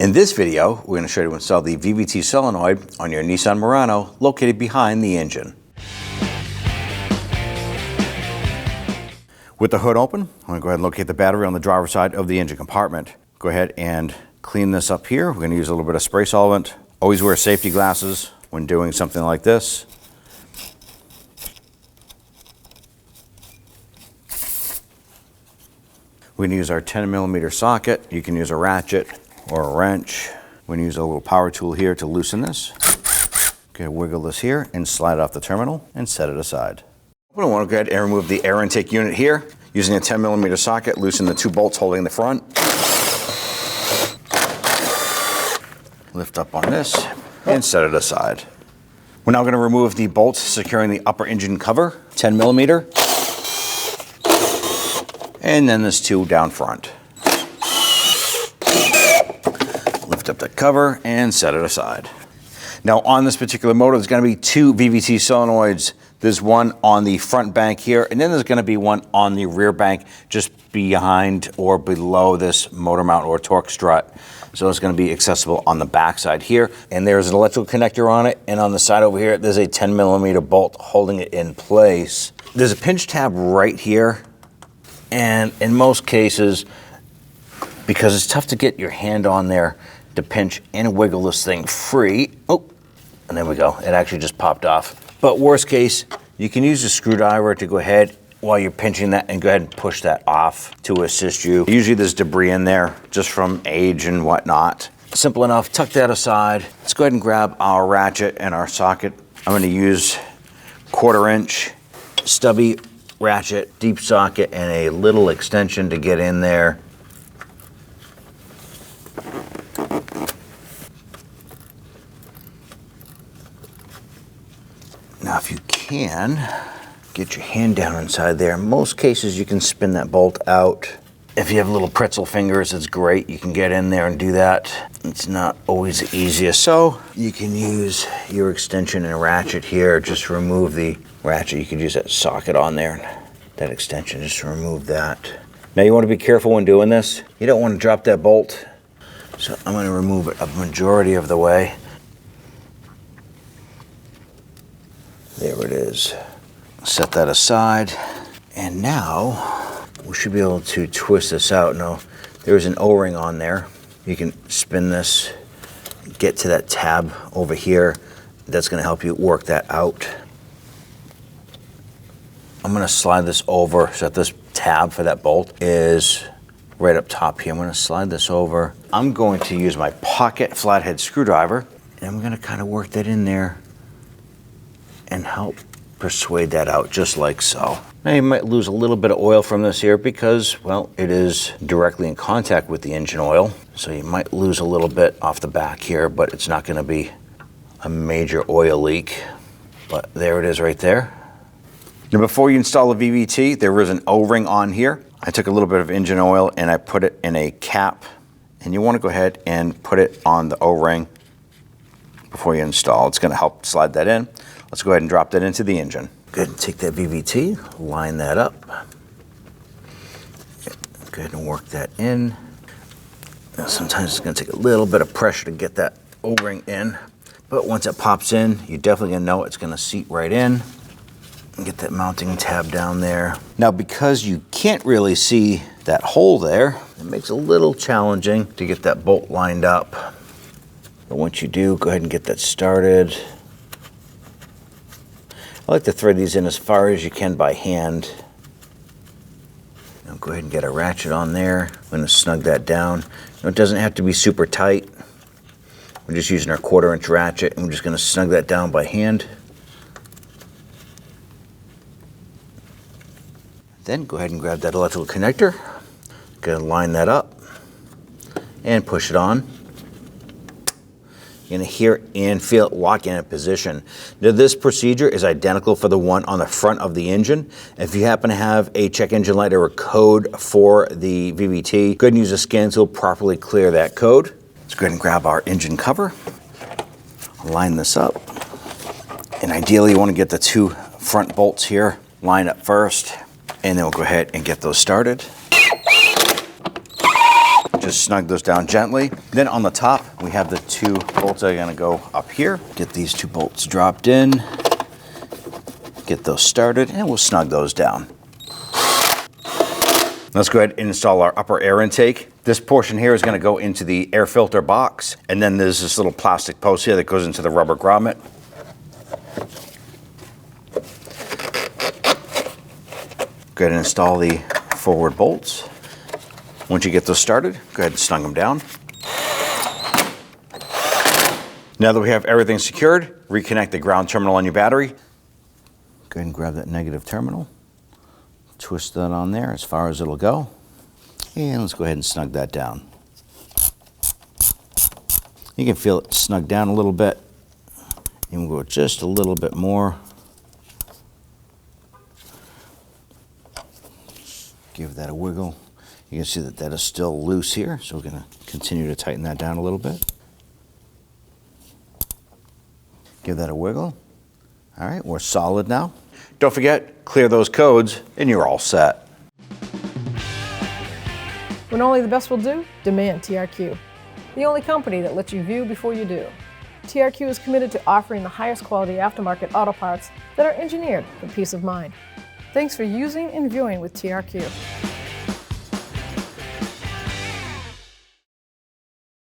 In this video, we're going to show you how to install the VVT solenoid on your Nissan Murano located behind the engine. With the hood open, I'm going to go ahead and locate the battery on the driver's side of the engine compartment. Go ahead and clean this up here. We're going to use a little bit of spray solvent. Always wear safety glasses when doing something like this. We're going to use our 10mm socket. You can use a ratchet or a wrench. We're going to use a little power tool here to loosen this. Okay, wiggle this here and slide off the terminal and set it aside. We want to go ahead and remove the air intake unit here. Using a 10mm socket, loosen the two bolts holding the front. Lift up on this and set it aside. We're now going to remove the bolts securing the upper engine cover, 10mm. And then there's two down front. Lift up the cover and set it aside. Now on this particular motor, there's going to be two VVT solenoids. There's one on the front bank here, and then there's going to be one on the rear bank just behind or below this motor mount or torque strut. So it's going to be accessible on the back side here. And there's an electrical connector on it, and on the side over here, there's a 10mm bolt holding it in place. There's a pinch tab right here, and in most cases, because it's tough to get your hand on there to pinch and wiggle this thing free. Oh, and there we go. It actually just popped off. But worst case, you can use a screwdriver to go ahead while you're pinching that and go ahead and push that off to assist you. Usually there's debris in there just from age and whatnot. Simple enough, tuck that aside. Let's go ahead and grab our ratchet and our socket. I'm gonna use 1/4 inch stubby ratchet, deep socket, and a little extension to get in there. Now if you can, get your hand down inside there. In most cases you can spin that bolt out. If you have little pretzel fingers, it's great. You can get in there and do that. It's not always the easiest. So you can use your extension and ratchet here. Just remove the ratchet. You could use that socket on there, that extension, just to remove that. Now you want to be careful when doing this. You don't want to drop that bolt. So I'm going to remove it a majority of the way. There it is. Set that aside. And now we should be able to twist this out. Now there's an O-ring on there. You can spin this, get to that tab over here. That's going to help you work that out. I'm going to slide this over so that this tab for that bolt is right up top here. I'm going to slide this over. I'm going to use my pocket flathead screwdriver, and I'm going to kind of work that in there and help persuade that out just like so. Now you might lose a little bit of oil from this here because, well, it is directly in contact with the engine oil. So you might lose a little bit off the back here, but it's not going to be a major oil leak. But there it is right there. Now before you install the VVT, there is an O-ring on here. I took a little bit of engine oil and I put it in a cap. And you want to go ahead and put it on the O-ring before you install. It's going to help slide that in. Let's go ahead and drop that into the engine. Go ahead and take that VVT, line that up. Go ahead and work that in. Now, sometimes it's going to take a little bit of pressure to get that O-ring in, but once it pops in, you're definitely going to know it's going to seat right in. And get that mounting tab down there. Now, because you can't really see that hole there, it makes it a little challenging to get that bolt lined up. But once you do, go ahead and get that started. I like to thread these in as far as you can by hand. Now go ahead and get a ratchet on there. I'm going to snug that down. Now, it doesn't have to be super tight. We're just using our 1/4 inch ratchet, and we're just going to snug that down by hand. Then go ahead and grab that electrical connector. Going to line that up and push it on. You're going to hear and feel it lock in a position. Now this procedure is identical for the one on the front of the engine. If you happen to have a check engine light or a code for the VVT, go ahead and use a scan tool, properly clear that code. Let's go ahead and grab our engine cover, line this up, and ideally you want to get the two front bolts here lined up first, and then we'll go ahead and get those started. Just snug those down gently. Then on the top, we have the 2 bolts that are gonna go up here. Get these 2 bolts dropped in. Get those started, and we'll snug those down. Let's go ahead and install our upper air intake. This portion here is gonna go into the air filter box, and then there's this little plastic post here that goes into the rubber grommet. Go ahead and install the forward bolts. Once you get those started, go ahead and snug them down. Now that we have everything secured, reconnect the ground terminal on your battery. Go ahead and grab that negative terminal. Twist that on there as far as it'll go. And let's go ahead and snug that down. You can feel it snug down a little bit. And we'll go just a little bit more. Give that a wiggle. You can see that that is still loose here, so we're going to continue to tighten that down a little bit. Give that a wiggle. All right, we're solid now. Don't forget, clear those codes and you're all set. When only the best will do, demand TRQ. The only company that lets you view before you do. TRQ is committed to offering the highest quality aftermarket auto parts that are engineered for peace of mind. Thanks for using and viewing with TRQ.